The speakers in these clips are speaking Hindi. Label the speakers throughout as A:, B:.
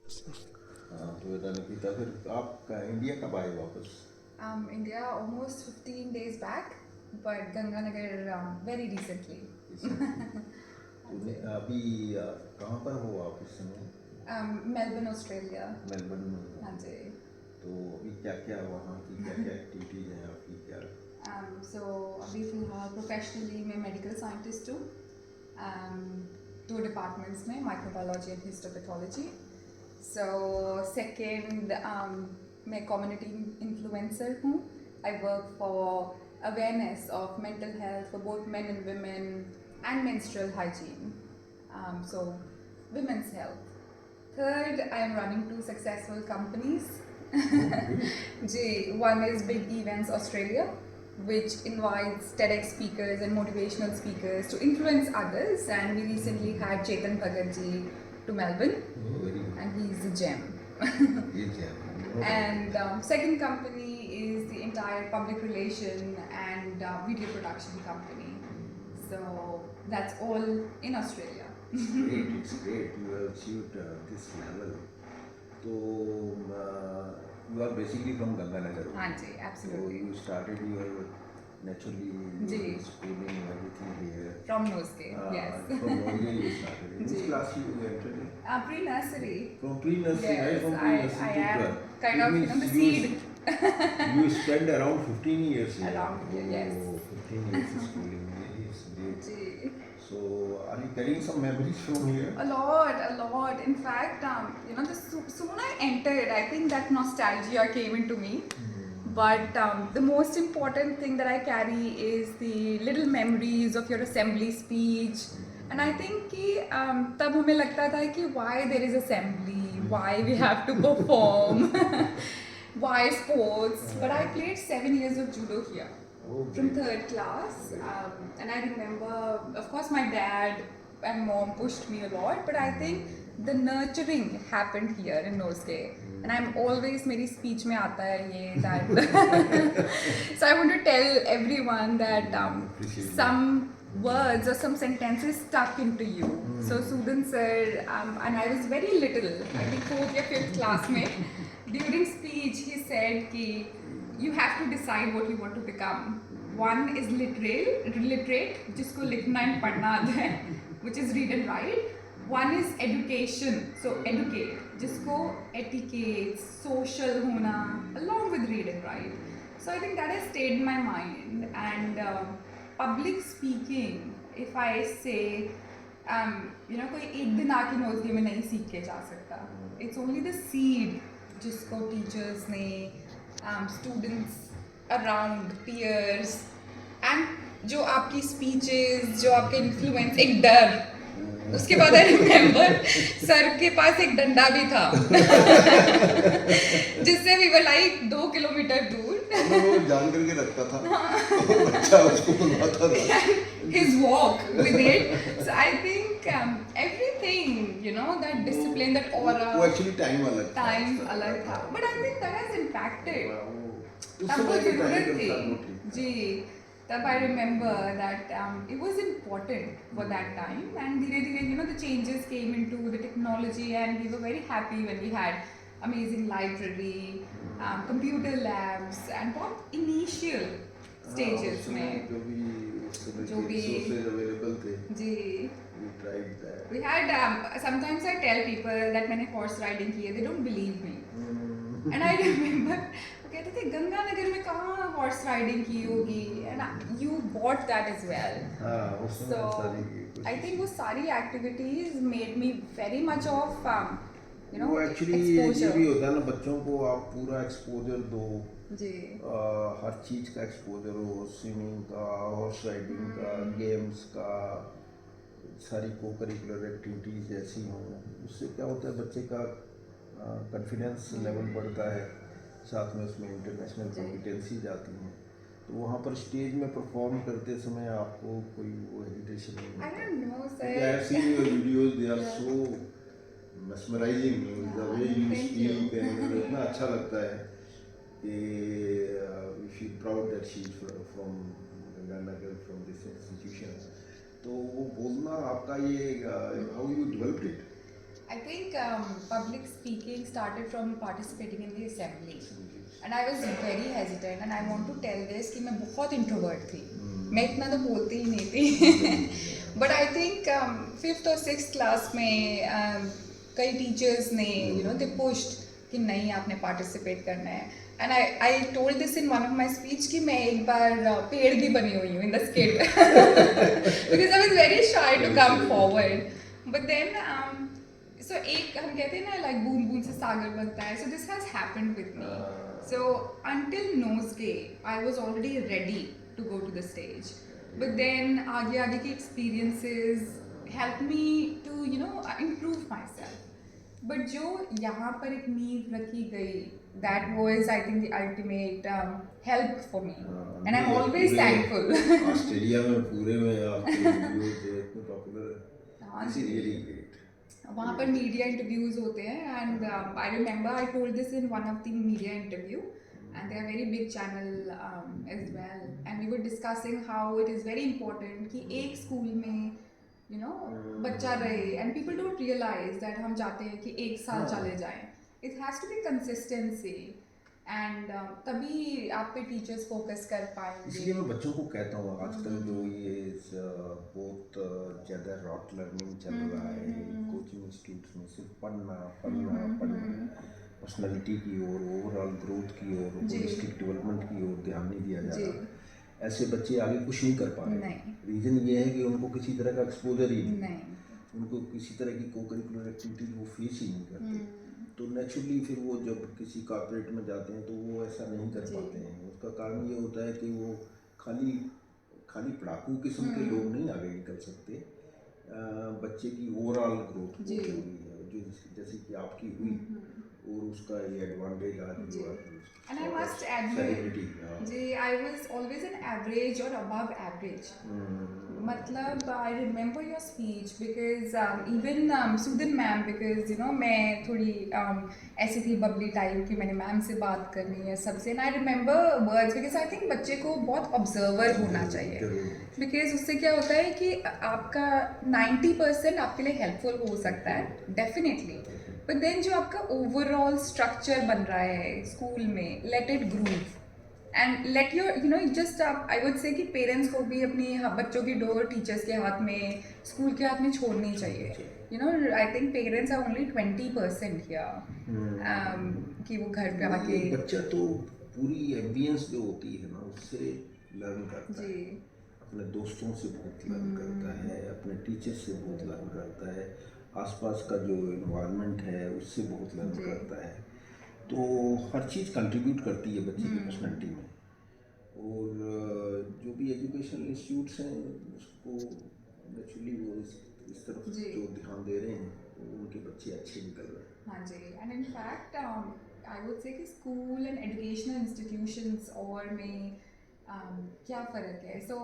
A: तो बेटा निकिता, फिर आप इंडिया कब आए वापस?
B: India almost 15 days back, but Ganganagar very recently.
A: Recently? तो अभी कहाँ पर हो आप इस समय?
B: Melbourne, Australia.
A: मेलबर्न में हो?
B: हाँ जी.
A: तो अभी क्या क्या वहाँ की क्या क्या एक्टिविटीज़ हैं आपकी क्या?
B: So अभी फिलहाल प्रोफेशनली मैं मेडिकल साइंटिस्ट हूँ. um, 2 डिपार्टमेंट्स में microbiology and histopathology. So second, मैं community influencer हूँ. I work for awareness of mental health for both men and women and menstrual hygiene. So women's health. Third, I am running 2 successful companies. One is Big Events Australia, which invites TEDx speakers and motivational speakers to influence others. And we recently had Chetan Bhagat ji to Melbourne, and he's a gem. And second company is the entire public relation and video production company. So that's all in Australia.
A: Great, it's great. You have achieved this level. So you are basically from Ganganagar.
B: हाँ जी,
A: So
B: absolutely.
A: you started your naturally
B: ji.
A: schooling everything here.
B: From Nosegay, yes.
A: From Nosegay you started. In which
B: ji.
A: class you entered in?
B: Pre-nursery.
A: From pre-nursery, right?
B: Yes,
A: From
B: I
A: pre-nursery to
B: am
A: 12.
B: kind
A: It
B: of
A: means
B: the seed.
A: you spent around 15 years here.
B: Around here, yes.
A: 15 years of schooling. Yes, great.
B: Ji.
A: So, are you carrying some memories from here?
B: A lot. In fact, soon I entered, I think that nostalgia came into me. But the most important thing that I carry is the little memories of your assembly speech. And I think कि तब हमें लगता था कि why there is assembly, why we have to perform, why sports. But I played 7 years of judo here. From third class, and I remember, of course, my dad and mom pushed me a lot, but I think the nurturing happened here in Nosegay, and I'm always मेरी speech में आता है ये that. So I want to tell everyone that some words or some sentences stuck into you. So Sudan sir, and I was very little, I think 4th or 5th classmate. During speech, he said कि you have to decide what you want to become. One is literate, जिसको लिखना and पढ़ना आता है, which is read and write. One is education, so educate, जिसको etiquette, social होना, along with read and write. So I think that has stayed in my mind. And public speaking, if I say, कोई एक दिन आके नोज़गे में नहीं सीख के जा सकता. It's only the seed जिसको teachers ने students around peers and जो आपकी speeches, जो आपके influence, एक डर. उसके बाद I remember सर के पास एक डंडा भी था जिससे we were like 2 किलोमीटर दूर.
A: वो जान करके रखता था. अच्छा उसको बुलाता था.
B: His walk with it. So I think everything, that discipline, that aura.
A: वो actually time अलग था.
B: Time अलग था. But I think that has impacted.
A: उस
B: तब वो
A: समय की
B: जरूरत
A: time
B: थी.
A: था.
B: जी. तब I remember that it was important for that time, and धीरे धीरे the changes came into the technology, and we were very happy when we had amazing library, computer labs, and बहुत initial stages में जो भी
A: resources available थे.
B: जी.
A: We tried that.
B: We had sometimes I tell people that मैंने horse riding की है, they don't believe me. And I remember वो कहते थे गंगानगर में कहाँ horse riding की होगी, and you bought that as well.
A: हाँ उस समय
B: So
A: सारी
B: I think वो सारी activities made me very much of
A: वो एक्चुअली ये भी होता है ना, बच्चों को आप पूरा एक्सपोजर दो.
B: जी.
A: हर चीज़ का एक्सपोजर हो, स्विमिंग का, हॉर्स राइडिंग का, गेम्स का, सारी को करिकुलर एक्टिविटीज़ ऐसी हों. उससे क्या होता है बच्चे का कॉन्फिडेंस लेवल बढ़ता है, साथ में उसमें इंटरनेशनल कॉम्पिटेंसी जाती हैं. तो वहाँ पर स्टेज में परफॉर्म करते समय आपको कोई वो हेजिटेशन नहीं
B: I don't know, sir.
A: I have seen your videos, they are so mesmerizing, the way you speak, and इतना अच्छा लगता है कि we feel proud that she is from Ganganagar, from this institution. तो वो बोलना आपका ये how you developed it?
B: I think think public speaking started from participating in the assembly. And I was very hesitant and I want to tell this कि मैं बहुत introvert थी. मैं इतना तो बोलती ही नहीं थी. But I think 5th or 6th class में कई teachers ने they pushed कि नहीं आपने participate करना है. And I told this in one of my speech कि मैं एक बार पेड़ भी बनी हुई हूँ in the skit because I was very shy to come forward. But then so एक हम कहते हैं ना like बूंद बूंद से सागर बनता है. So this has happened with me. So until Nosegay, I was already ready to go to the stage. But then आगे आगे की experiences helped me to improve myself. But जो यहाँ पर एक नींव रखी गई, that was I think the ultimate help for me. And I'm always thankful.
A: Australia में पूरे में आपके वीडियो जो इतने पॉपुलर है, इट्स रियली ग्रेट.
B: वहाँ पर मीडिया इंटरव्यूज होते हैं and I remember I told this in one of the media interview and they are very big channel as well and we were discussing how it is very important कि एक स्कूल में बच्चा रहे and people don't realize that हम चाहते हैं कि एक साल चले जाएं. It has to be consistency and तभी आप पे टीचर्स फोकस कर पाएंगे.
A: इसलिए मैं बच्चों को कहता हूँ आजकल जो ये बहुत ज़्यादा रॉट लर्निंग चल रहा है कोचिंग इंस्टीट्यूट्स में, सिर्फ पढ़ना पर्सनैलिटी की ओर, ओवरऑल ग्रोथ की ओर, होलिस्टिक डेवलपमेंट की ओर ध्यान नहीं दिया जा रहा. ऐसे बच्चे आगे कुछ नहीं कर पा रहे. रीज़न ये है कि उनको किसी तरह का एक्सपोजर ही नहीं, उनको किसी तरह की को करिकुलर एक्टिविटी वो फेस ही नहीं करते. तो नेचुरली फिर वो जब किसी कॉर्पोरेट में जाते हैं तो वो ऐसा नहीं कर पाते हैं. उसका कारण ये होता है कि वो खाली पढ़ाकू किस्म के लोग नहीं आगे निकल सकते. बच्चे की ओवरऑल ग्रोथ बहुत जरूरी है, जो जैसे कि आपकी हुई और उसका ये एडवांटेज आज हुआ.
B: And I must admit, I was always an average or above average. मतलब I remember your speech because even Sudhin ma'am, because मैं थोड़ी ऐसी थी bubbly type कि मैंने मैम से बात करनी है सबसे. And I remember words because I think बच्चे को बहुत observer होना चाहिए. Because उससे क्या होता है कि आपका 90% आपके लिए helpful हो सकता है definitely. But then जो आपका ओवरऑल स्ट्रक्चर बन रहा है स्कूल में, let it groove and let your just I would say कि पेरेंट्स को भी अपनी बच्चों की डोर टीचर्स के हाथ में, स्कूल के हाथ में छोड़नी चाहिए. I think parents are only 20% here कि वो घर पे आके
A: बच्चा तो पूरी एम्बियंस जो होती है ना उससे लर्न करता है. अपने दोस्तों से बहुत लर्न करता है, अपने टीचर से बहुत लर्न करता है, आसपास का जो इन्वायरमेंट है उससे बहुत लर्न करता है. तो हर चीज़ कंट्रीब्यूट करती है बच्चे की पर्सनैलिटी में. और जो भी एजुकेशनल इंस्टीट्यूट्स हैं उसको नेचुरली वो इस तरफ जो ध्यान दे रहे हैं उनके बच्चे अच्छे निकल रहे हैं.
B: हाँ जी. And in fact I would say कि स्कूल एंड एजुकेशनल इंस्टीट्यूशंस और में क्या फ़र्क है. सो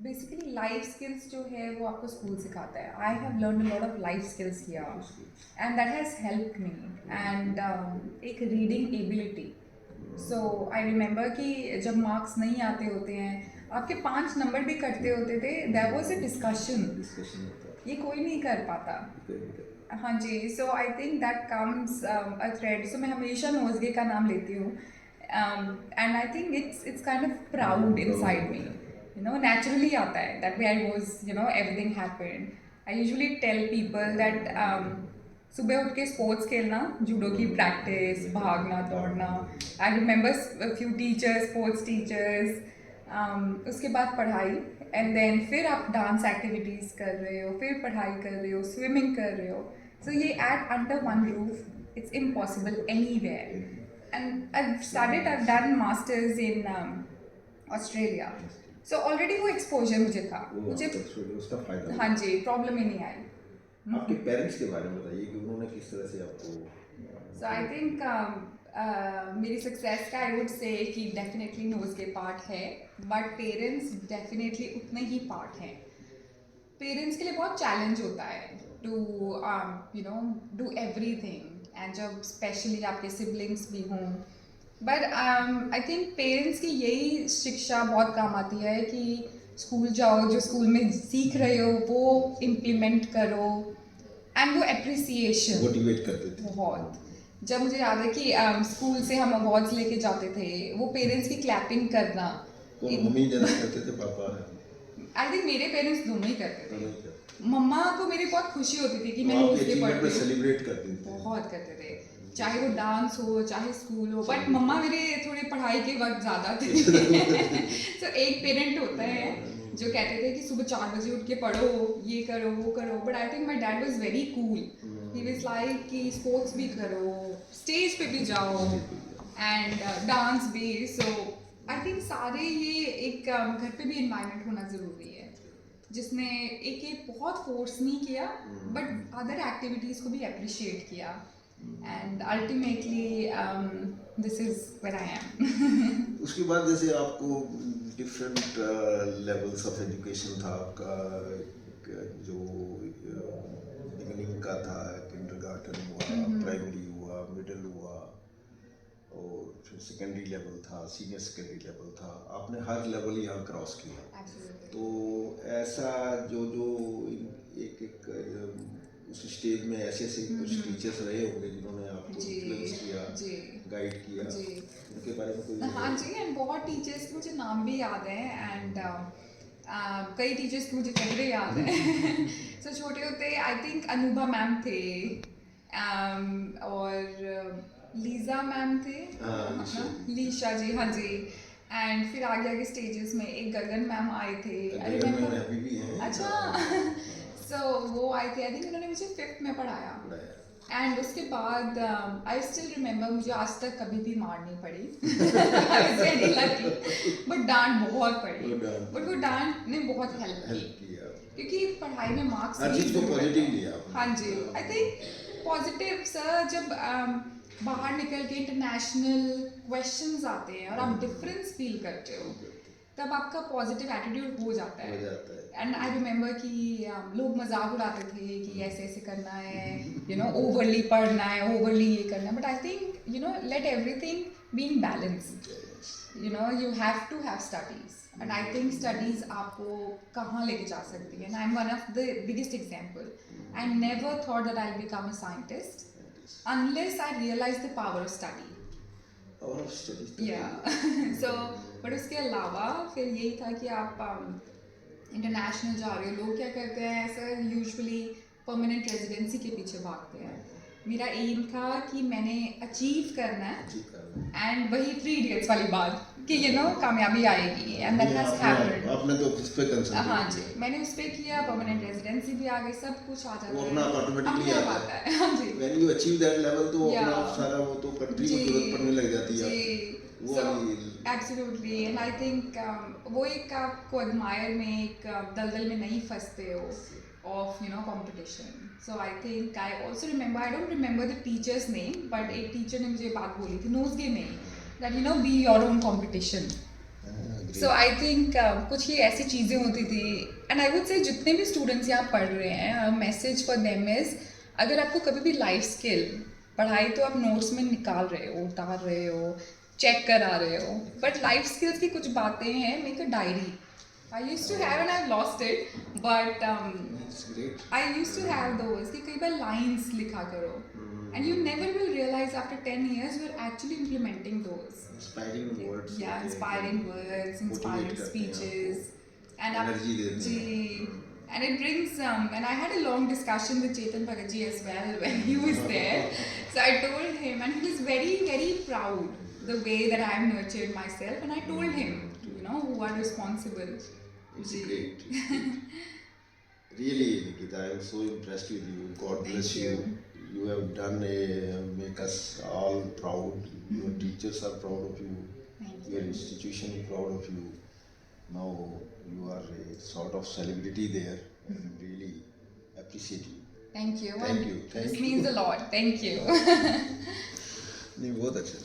B: बेसिकली लाइफ स्किल्स जो है वो आपको स्कूल सिखाता है. I have learn a lot of life skills here and that has helped me. And एक reading ability. So I remember कि जब मार्क्स नहीं आते होते हैं, आपके 5 नंबर भी कटते होते थे, देयर वाज अ डिस्कशन. ये कोई नहीं कर पाता. हाँ जी. So I think that comes a thread. So मैं हमेशा नोज़गे का नाम लेती हूँ and I think it's kind of proud inside me. Naturally आता है that way I was, everything happened. I usually tell people that सुबह उठ के स्पोर्ट्स खेलना, जूडो की प्रैक्टिस, भागना दौड़ना. I remember a few teachers, sports teachers. उसके बाद पढ़ाई and then फिर आप डांस एक्टिविटीज़ कर रहे हो, फिर पढ़ाई कर रहे हो, स्विमिंग कर रहे हो. So ये at under one roof, it's impossible anywhere. And I've done masters in Australia. So already वो exposure मुझे था. मुझे
A: उसका फायदा.
B: हाँ जी. प्रॉब्लम ही नहीं आई.
A: आपके पेरेंट्स के बारे में बताइए कि उन्होंने किस तरह से आपको.
B: So I think मेरी सक्सेस का आई वुड से कि डेफिनेटली नोज़गे पार्ट है, बट पेरेंट्स डेफिनेटली उतने ही पार्ट हैं. पेरेंट्स के लिए बहुत चैलेंज होता है टू डू एवरीथिंग एंड जब स्पेशली आपके सिबलिंग्स भी हों. बट आई थिंक पेरेंट्स की यही शिक्षा बहुत काम आती है कि स्कूल जाओ, जो स्कूल में सीख रहे हो वो इम्प्लीमेंट करो एंड वो एप्रिसिएशन
A: मोटिवेट करते थे।
B: बहुत। जब मुझे याद है कि स्कूल से हम अवार्ड्स लेके जाते थे, वो पेरेंट्स की क्लैपिंग करना।
A: कौन मम्मी ज़्यादा करते थे पापा?
B: आई थिंक मेरे पेरेंट्स दोनों ही करते
A: दोनों ही
B: थे।
A: करते
B: मम्मा को मेरी बहुत खुशी होती थी कि मैं
A: आपके
B: नोट्स के
A: अचीवमेंट में
B: पढ़ती हूँ।
A: सेलिब्रेट करते थे।
B: बहुत करते थे, चाहे वो डांस हो चाहे स्कूल हो, बट मम्मा मेरे थोड़े पढ़ाई के वक्त ज़्यादा थे। सो एक पेरेंट होता है जो कहते थे कि सुबह 4 बजे उठ के पढ़ो, ये करो वो करो, but I think my dad was very cool. He was like कि स्पोर्ट्स भी करो, स्टेज पे भी जाओ एंड डांस भी। सो आई थिंक सारे ये एक घर पे भी इन्वायरमेंट होना ज़रूरी है जिसने एक एक बहुत फोर्स नहीं किया बट अदर एक्टिविटीज़ को भी अप्रिशिएट किया, and ultimately this is where I am.
A: उसके बाद जैसे आपको डिफरेंट लेवल्स ऑफ एजुकेशन था आपका, जो बिगिनिंग का था, किंडरगार्टन हुआ, प्राइमरी हुआ, मिडिल हुआ, और फिर सेकेंडरी लेवल था, सीनियर सेकेंडरी लेवल था, आपने हर लेवल यहाँ क्रॉस किया। तो ऐसा जो जो एक एक उस स्टेज में ऐसे ऐसे कुछ टीचर्स रहे होंगे जिन्होंने आपको इन्फ्लुएंस किया, गाइड किया, उनके बारे में कोई?
B: हाँ जी, एंड बहुत टीचर्स के मुझे नाम भी याद हैं, एंड कई टीचर्स के मुझे चेहरे याद हैं। सो छोटे होते आई थिंक अनुभा मैम थे, और लीजा मैम थे, लीशा जी, हाँ जी। एंड फिर आगे आगे स्टेजेस में एक गगन मैम आए थे, आई रिमेम्बर।
A: अभी भी है।
B: अच्छा। सो वो आए थे, आई थिंक उन्होंने मुझे 5th में पढ़ाया। एंड उसके बाद आई स्टिल रिमेम्बर, मुझे आज तक कभी भी मार नहीं पड़ी। I was very lucky, but डांट बहुत पड़ी, बट वो डांट ने बहुत हेल्प की क्योंकि पढ़ाई में मार्क्स
A: हर चीज को पॉजिटिव लिया।
B: हाँ जी, आई थिंक पॉजिटिव सर, जब बाहर निकल के इंटरनेशनल क्वेश्चंस आते हैं और आप डिफरेंस फील करते हो, तब आपका पॉजिटिव एटीट्यूड हो जाता है। एंड आई रिमेम्बर कि लोग मजाक उड़ाते थे कि ऐसे ऐसे करना है, यू नो, ओवरली पढ़ना है, ओवरली ये करना है, but I think, you know, let everything be in balance. You know, you have to have studies, and I think studies आपको कहाँ लेके जा सकती है। And I am one of the biggest example, I never thought that I become a scientist unless I realized the power of study.
A: Power of study.
B: Yeah. So, but उसके अलावा फिर यही था कि आप इंटरनेशनल जा रहे हो, लोग क्या करते हैं सर, यूजुअली परमानेंट रेजिडेंसी के पीछे भागते हैं। मेरा एम था कि मैंने अचीव करना है, एंड वही 3 इडियट्स वाली बात कि यू नो कामयाबी आएगी, एंड दैट हैज हैपेंड।
A: आपने तो उस पे कंसंट्रेट,
B: हाँ जी, मैंने उस पे किया, परमानेंट रेजिडेंसी भी आ गई, सब कुछ आ जाता है,
A: वो अपना ऑटोमेटिकली
B: आता है। हाँ जी,
A: when you achieve that level तो अपना सारा वो तो कंट्री को जरूरत पड़ने लग जाती है।
B: So, absolutely, and I think वो एक आपको एडमायर में, एक दलदल में नहीं फंसते हो of, you know, competition. So I think I also remember, I don't remember the teacher's name, but एक टीचर ने मुझे बात बोली थी Nosegay में, that you know, be your own competition. So I think कुछ ये ऐसी चीज़ें होती थी, and I would say जितने भी स्टूडेंट्स यहाँ पढ़ रहे हैं, मैसेज फॉर देम इज, अगर आपको कभी भी लाइफ स्किल, पढ़ाई तो आप नोट्स में निकाल रहे हो, उतार रहे हो, चेक करा रहे हो, बट लाइफ स्किल्स की कुछ बातें हैं, make a diary. I used to have and I've lost it, but I used to have those कि कई बार lines लिखा करो, and you never will realize after 10 years you are actually implementing those.
A: Inspiring words.
B: Yeah, inspiring words, inspiring speeches, and
A: energy देते हैं.
B: And it brings and I had a long discussion with Chetan Bhagat ji as well when he was there. So I told him, and he was very, very proud the way that I have nurtured myself, and I told him, you know, who are responsible.
A: It's great. Really, Nikita, I am so impressed with you. God bless you. You have done make us all proud. Your teachers are proud of you. Your institution is proud of you. Now you are a sort of celebrity there, and really appreciate you.
B: Thank you.
A: Thank you.
B: This means a lot. Thank you.
A: नहीं, बहुत अच्छा.